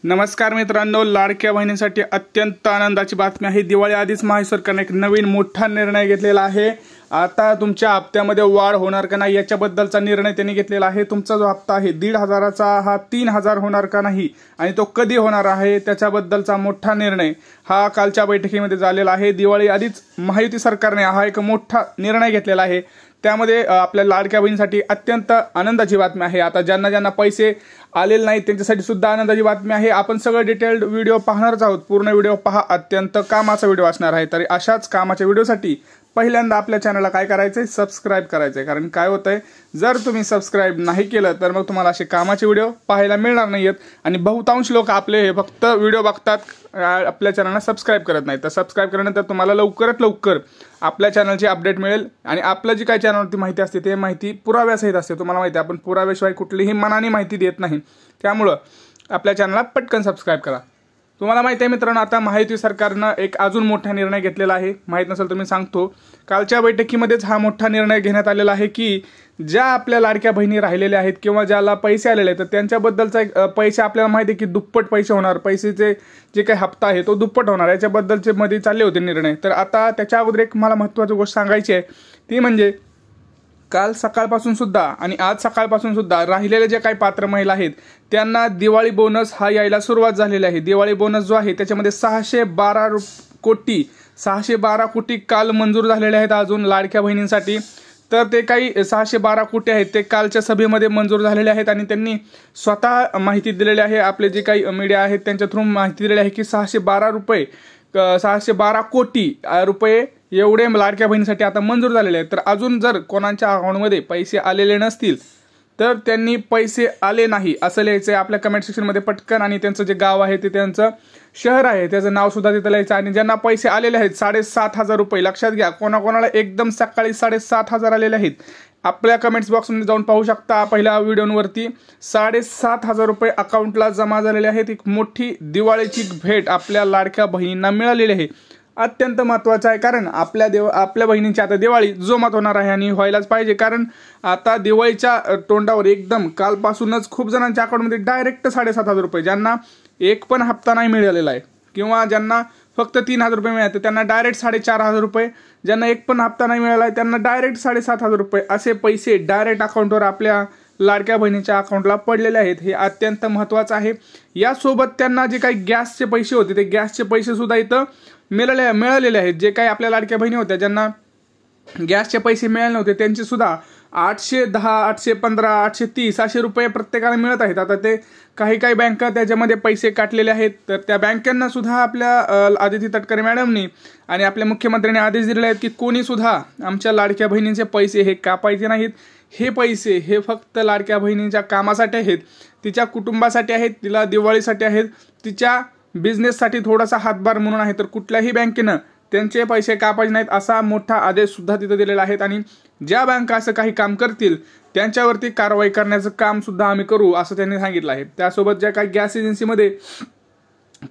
नमस्कार मित्रांनो, लाडक्या बहिणींसाठी अत्यंत आनंदाची बातमी आहे। दिवाळी आधीच महाराष्ट्र सरकारने एक नवीन मोठा निर्णय घेतलेला आहे। आता तुमच्या हप्त्यामध्ये वाढ होणार का नाही याच्याबद्दलचा निर्णय त्यांनी घेतलेला आहे। तुमचा जो हप्ता आहे 1,500चा हा 3,000 होणार का नाही आणि तो कधी होणार आहे त्याच्याबद्दलचा मोठा निर्णय हा कालच्या बैठकीमध्ये झालेला आहे। दिवाळी आधीच महायुती सरकारने हा एक मोठा निर्णय घेतलेला आहे। त्यामध्ये आपल्या लाडक्या बहिणींसाठी अत्यंत आनंदाची बातमी आहे। आता ज्यांना ज्यांना पैसे आलेले नाहीत त्यांच्यासाठी सुद्धा आनंदाची बातमी आहे। आपण सगळं डिटेल्ड व्हिडिओ पाहणारच आहोत। पूर्ण व्हिडिओ पहा, अत्यंत कामाचा व्हिडिओ असणार आहे। तर अशाच कामाच्या व्हिडिओसाठी पहिल्यांदा आपल्या चॅनलला काय करायचंय, सबस्क्राइब करायचंय। कारण काय होतंय, जर तुम्ही सबस्क्राइब नाही केलं तर मग तुम्हाला असे कामाचे व्हिडिओ पाहायला मिळणार नाहीत आणि बहुतांश लोक आपले हे फक्त व्हिडिओ बघतात, आपल्या चॅनलला सबस्क्राइब करत नाही। तर सबस्क्राइब केल्यानंतर तुम्हाला लवकरात लवकर आपल्या चॅनलची अपडेट मिळेल आणि आपलं जी काही चॅनलवरती माहिती असते ते माहिती पुराव्यासहित असते। तुम्हाला माहिती आहे आपण पुराव्याशिवाय कुठलीही मनाने माहिती देत नाही, त्यामुळे आपल्या चॅनलला पटकन सबस्क्राइब करा। तुम्हाला माहिती आहे मित्रांनो, आता महायुती सरकारनं एक अजून मोठा निर्णय घेतलेला आहे। माहित नसेल तर मी सांगतो, कालच्या बैठकीमध्येच हा मोठा निर्णय घेण्यात आलेला आहे की ज्या आपल्या लाडक्या बहिणी राहिलेल्या आहेत किंवा ज्याला पैसे आलेले आहेत तर त्यांच्याबद्दलचा एक पैसे आपल्याला माहिती आहे की दुप्पट पैसे होणार, पैसेचे जे काही हप्ता आहे तो दुप्पट होणार, याच्याबद्दलचे मध्ये चालले होते निर्णय। तर आता त्याच्या अगोदर एक मला महत्त्वाची गोष्ट सांगायची आहे, ती म्हणजे काल सकाळपासून सुद्धा आणि आज सकाळपासून सुद्धा राहिलेले जे काही पात्र महिला आहेत त्यांना दिवाळी बोनस हा यायला सुरुवात झालेली आहे। दिवाळी बोनस जो आहे त्याच्यामध्ये 612 कोटी काल मंजूर झालेले आहेत अजून लाडक्या बहिणींसाठी। तर ते काही 612 कोटी आहेत ते कालच्या सभेमध्ये मंजूर झालेले आहेत आणि त्यांनी स्वतः माहिती दिलेली आहे। आपले जे काही मीडिया आहेत त्यांच्या थ्रू माहिती दिलेली आहे की 612 कोटी रुपये एवढे लाडक्या बहिणीसाठी आता मंजूर झालेले आहेत। तर अजून जर कोणाच्या अकाउंटमध्ये पैसे आलेले नसतील तर त्यांनी पैसे आले नाही असं लिहायचं आहे आपल्या कमेंट सेक्शनमध्ये पटकन, आणि त्यांचं जे गाव आहे ते त्यांचं शहर आहे त्याचं नाव सुद्धा तिथं लिहायचं। आणि ज्यांना पैसे आलेले आहेत 7,500 रुपये, लक्षात घ्या कोणाकोणाला एकदम सकाळी 7,500 आलेले आहेत आपल्या कमेंट्स बॉक्समध्ये जाऊन पाहू शकता। पहिल्या व्हिडिओवरती 7,500 रुपये अकाउंटला जमा झालेले आहेत। एक मोठी दिवाळीची भेट आपल्या लाडक्या बहिणींना मिळालेली आहे। अत्यंत महत्त्वाचं आहे कारण आपल्या बहिणींची आता दिवाळी जोमात होणार आहे आणि व्हायलाच पाहिजे। कारण आता दिवाळीच्या तोंडावर एकदम कालपासूनच खूप जणांच्या अकाउंटमध्ये डायरेक्ट 7,500 रुपये, ज्यांना एक पण हप्ता नाही मिळालेला आहे किंवा ज्यांना फक्त 3,000 रुपये मिळाले त्यांना डायरेक्ट 4,500 रुपये, ज्यांना एक पण हप्ता नाही मिळाला आहे त्यांना डायरेक्ट 7,500 रुपये असे पैसे डायरेक्ट अकाउंटवर आपल्या लाडक्या बहिणीच्या अकाउंटला पडलेले आहेत। हे अत्यंत महत्त्वाचं आहे। यासोबत त्यांना जे काही गॅसचे पैसे होते ते गॅसचे पैसे सुद्धा इथं मिळालेले आहेत। जे काही आपल्या लाडक्या बहिणी होत्या ज्यांना गॅसचे पैसे मिळाले नव्हते त्यांचे सुद्धा 810, 815, 830 असे रुपये प्रत्येकाला मिळत आहेत। आता ते काही बँका त्याच्यामध्ये पैसे काटलेले आहेत, तर त्या बँकांना सुद्धा आपल्या आदिती तटकरे मॅडमनी आणि आपल्या मुख्यमंत्र्यांनी आदेश दिलेले आहेत की कोणी सुद्धा आमच्या लाडक्या बहिणींचे पैसे हे कापायचे नाहीत। हे पैसे हे फक्त लाडक्या बहिणींच्या कामासाठी आहेत, तिच्या कुटुंबासाठी आहेत, तिला दिवाळीसाठी आहेत, तिच्या बिझनेससाठी थोडासा हातभार म्हणून आहे। तर कुठल्याही बँकेनं त्यांचे पैसे कापायचे नाहीत असा मोठा आदेश सुद्धा तिथं दिलेला आहे। आणि ज्या बँका असं काही काम करतील त्यांच्यावरती कारवाई करण्याचं काम सुद्धा आम्ही करू असं त्यांनी सांगितलं आहे। त्यासोबत ज्या काही गॅस एजन्सीमध्ये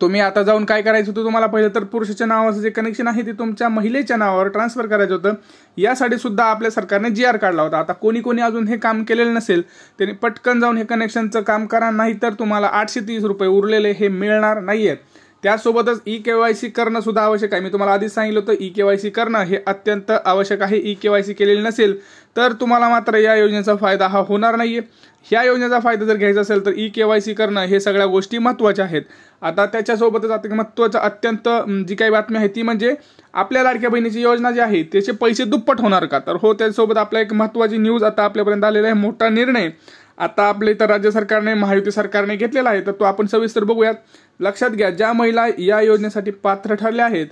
तुम्ही आता जाऊन काय करायचं होतं, तुम्हाला पहिलं तर पुरुषाच्या नावाचं जे कनेक्शन आहे ते तुमच्या महिलेच्या नावावर ट्रान्सफर करायचं होतं। यासाठी सुद्धा आपल्या सरकारने GR काढला होता। आता कोणी अजून हे काम केलेलं नसेल त्यांनी पटकन जाऊन हे कनेक्शनचं काम करा, नाही तर तुम्हाला 830 रुपये उरलेले हे मिळणार नाहीयेत। त्यासोबतच EKYC करणं सुद्धा आवश्यक आहे। मी तुम्हाला आधीच सांगितलं होतं EKYC करणं हे अत्यंत आवश्यक आहे। EKYC केलेली नसेल तर तुम्हाला मात्र या योजनेचा फायदा हा होणार नाहीये। ह्या योजनेचा फायदा जर घ्यायचा असेल तर EKYC करणं हे सगळ्या गोष्टी महत्त्वाच्या आहेत। आता त्याच्यासोबतच आता महत्त्वाचं अत्यंत जी काही बातमी आहे ती म्हणजे आपल्या लाडक्या बहिणीची योजना जी आहे त्याचे पैसे दुप्पट होणार का, तर हो त्यासोबत आपला एक महत्त्वाची न्यूज आता आपल्यापर्यंत आलेला आहे। मोठा निर्णय आता आपल्या इथं राज्य सरकारने महायुती सरकारने घेतलेला आहे, तर तो आपण सविस्तर बघूयात। लक्षात घ्या, ज्या महिला या योजनेसाठी पात्र ठरल्या आहेत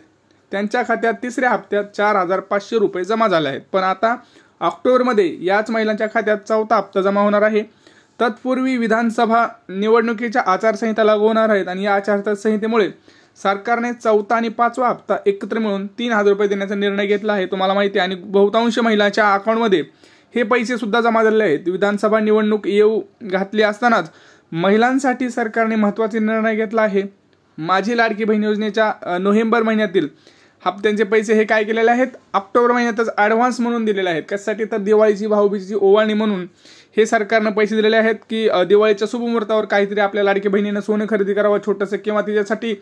त्यांच्या खात्यात तिसऱ्या हप्त्यात 4,500 रुपये जमा झाले आहेत, पण आता ऑक्टोबरमध्ये याच महिलांच्या खात्यात चौथा हप्ता जमा होणार आहे। तत्पूर्वी विधानसभा निवडणुकीच्या आचारसंहिता लागू होणार आहेत आणि या आचारसंहितेमुळे सरकारने चौथा आणि पाचवा हप्ता एकत्र मिळून 3,000 रुपये देण्याचा निर्णय घेतला आहे, तुम्हाला माहिती आहे। आणि बहुतांश महिलांच्या अकाउंटमध्ये हे पैसे सुद्धा जमा झालेले आहेत। विधानसभा निवडणूक येऊ घातली असतानाच महिलांसाठी सरकारने महत्त्वाचा निर्णय घेतला आहे। माझी लाडकी बहीण योजनेच्या नोव्हेंबर महिन्यातील हप्त्यांचे पैसे हे काय केलेले आहेत, ऑक्टोबर महिन्यातच ॲडव्हान्स म्हणून दिलेले आहेत। कशासाठी तर दिवाळीची भाऊबीजेची ओवाळणी म्हणून हे सरकारनं पैसे दिलेले आहेत की दिवाळीच्या शुभमुहूर्तावर काहीतरी आपल्या लाडकी बहिणीनं सोनं खरेदी करावं छोटंसं, किंवा तिच्यासाठी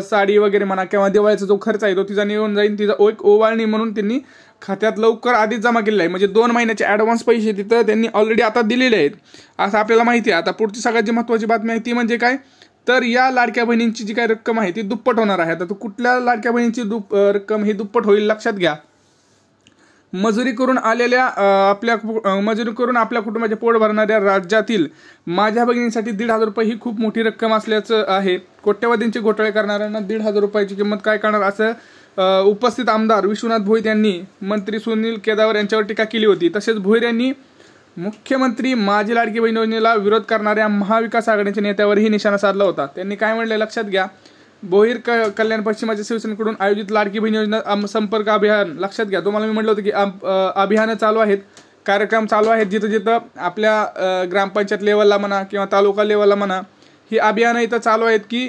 साडी वगैरे म्हणा, किंवा दिवाळीचा जो खर्च आहे तो तिचा निघून जाईल, तिचा एक ओवाळणी म्हणून त्यांनी खात्यात लवकर आधीच जमा केलेला आहे. म्हणजे 2 महिन्याचे ॲडव्हान्स पैसे तिथं त्यांनी ऑलरेडी आता दिलेले आहेत असं आपल्याला माहिती आहे. आता पुढची सगळ्यात जी महत्त्वाची बातमी आहे ती म्हणजे काय, तर या लाडक्या बहिणींची जी काही रक्कम आहे ती दुप्पट होणार आहे. आता कुठल्या लाडक्या बहिणींची रक्कम ही दुप्पट होईल लक्षात घ्या. मजुरी करून आपल्या कुटुंबाचे पोट भरणाऱ्या राज्यातील माझ्या भगिनींसाठी 1,500 रुपये ही खूप मोठी रक्कम असल्याचं आहे. कोट्यवधींचे घोटाळे करणाऱ्यांना 1,500 रुपयाची किंमत काय करणार असं उपस्थित आमदार विश्वनाथ भोईर यांनी मंत्री सुनील केदार यांच्यावर टीका केली होती. तसेच भोईर यांनी मुख्यमंत्री माझी लाडकी बहीण योजनेला विरोध करणाऱ्या महाविकास आघाडीच्या नेत्यावरही निशाणा साधला होता. त्यांनी काय म्हणले लक्षात घ्या. भोईर कल्याण पश्चिमाच्या शिवसेनेकडून आयोजित लाडकी बहीण योजना संपर्क अभियान, लक्षात घ्या तुम्हाला मी म्हटलं होतं की अभियानं चालू आहेत, कार्यक्रम चालू आहेत, जिथं जिथं आपल्या ग्रामपंचायत लेवलला म्हणा किंवा तालुका लेवलला म्हणा ही अभियानं इथं चालू आहेत की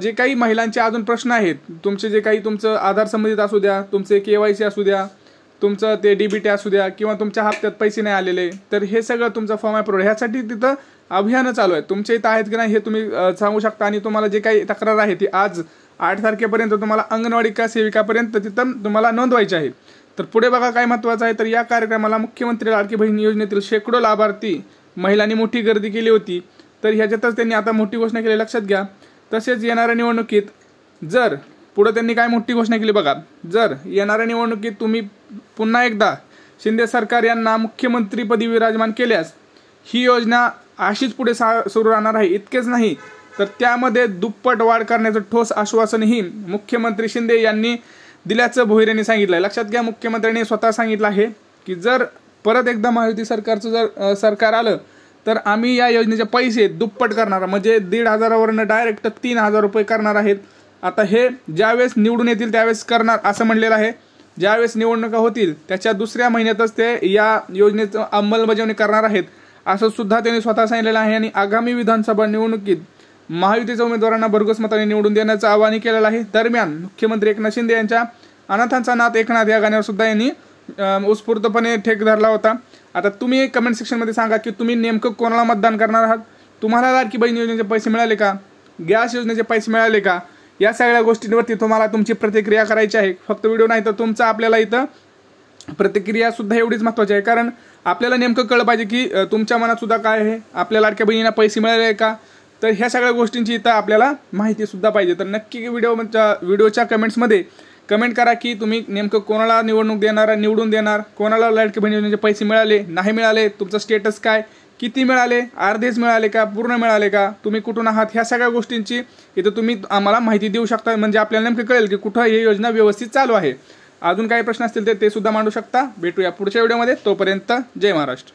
जे काही महिलांचे अजून प्रश्न आहेत, तुमचे जे काही तुमचं आधार संबंधित असू द्या, तुमचे KYC असू द्या, तुमचं ते DBT असू द्या, किंवा तुमच्या हप्त्यात पैसे नाही आलेले, तर हे सगळं तुमचं फॉर्म अप्रूव्ह ह्यासाठी तिथं अभियानं चालू आहे. तुमच्या इथं आहेत की नाही हे तुम्ही सांगू शकता. आणि तुम्हाला जे काही तक्रार आहे ती आज 8 तारखेपर्यंत तुम्हाला अंगणवाडी सेविकापर्यंत तिथं तुम्हाला नोंदवायची आहे. तर पुढे बघा काय महत्त्वाचं आहे, तर या कार्यक्रमाला मुख्यमंत्री लाडकी बहीण योजनेतील शेकडो लाभार्थी महिलांनी मोठी गर्दी केली होती. तर ह्याच्यातच त्यांनी आता मोठी घोषणा केली, लक्षात घ्या. तसेच येणाऱ्या निवडणुकीत जर पुढे त्यांनी काय मोठी घोषणा केली बघा, जर येणाऱ्या निवडणुकीत तुम्ही पुन्हा एकदा शिंदे सरकार यांना मुख्यमंत्रीपदी विराजमान केल्यास ही योजना अशीच पुढे सुरू राहणार आहे. इतकेच नाही तर त्यामध्ये दुप्पट वाढ करण्याचं ठोस आश्वासनही मुख्यमंत्री शिंदे यांनी दिल्याचं भोईर यांनी सांगितलं आहे. लक्षात घ्या, मुख्यमंत्र्यांनी स्वतः सांगितलं आहे की जर परत एकदा महायुती सरकारचं जर सरकार आलं तर आम्ही या योजनेचे पैसे दुप्पट करणार, म्हणजे 1,500वरनं डायरेक्ट 3,000 रुपये करणार आहेत. आता हे ज्यावेळेस निवडून येतील त्यावेळेस करणार असं म्हणलेलं आहे. ज्यावेळेस निवडणुका होतील त्याच्या दुसऱ्या महिन्यातच ते या योजनेचं अंमलबजावणी करणार आहेत असं सुद्धा त्यांनी स्वतः सांगितलेलं आहे. आणि आगामी विधानसभा निवडणुकीत महायुतीच्या उमेदवारांना भरघोस मताने निवडून देण्याचं आवाहन केलेलं आहे. दरम्यान मुख्यमंत्री एकनाथ शिंदे यांच्या अनाथांचा नाथ एकनाथ या गाण्यावर सुद्धा यांनी उत्स्फूर्तपणे ठेक धरला होता. आता तुम्ही कमेंट सेक्शनमध्ये सांगा की तुम्ही नेमकं कोणाला मतदान करणार आहात. तुम्हाला लाडकी बहीण योजनेचे पैसे मिळाले का, गॅस योजनेचे पैसे मिळाले का, या सगळ्या गोष्टींवरती तुम्हाला तुमची प्रतिक्रिया करायची आहे. फक्त व्हिडिओ नाही तर तुमचा आपल्याला इथं प्रतिक्रिया सुद्धा एवढीच महत्त्वाची आहे. कारण आपल्याला नेमकं कळलं पाहिजे की तुमच्या मनात सुद्धा काय आहे, आपल्या लाडक्या बहिणींना पैसे मिळाले का, तर ह्या सगळ्या गोष्टींची इथं आपल्याला माहिती सुद्धा पाहिजे. तर नक्की व्हिडिओच्या कमेंट्समध्ये कमेंट करा की तुम्ही नेमकं कोणाला निवडून देणार, कोणाला लाडकी बहीण योजनेचे पैसे मिळाले नाही मिळाले, तुमचं स्टेटस काय, किती मिळाले, अर्धेच मिळाले का, पूर्ण मिळाले का, तुम्ही कुठून आहात, ह्या सगळ्या गोष्टींची इथं तुम्ही आम्हाला माहिती देऊ शकता. म्हणजे आपल्याला नेमकं कळेल की कुठं ही योजना व्यवस्थित चालू आहे. अजून काही प्रश्न असतील तर ते सुद्धा मांडू शकता. भेटूया पुढच्या व्हिडिओमध्ये. तोपर्यंत जय महाराष्ट्र.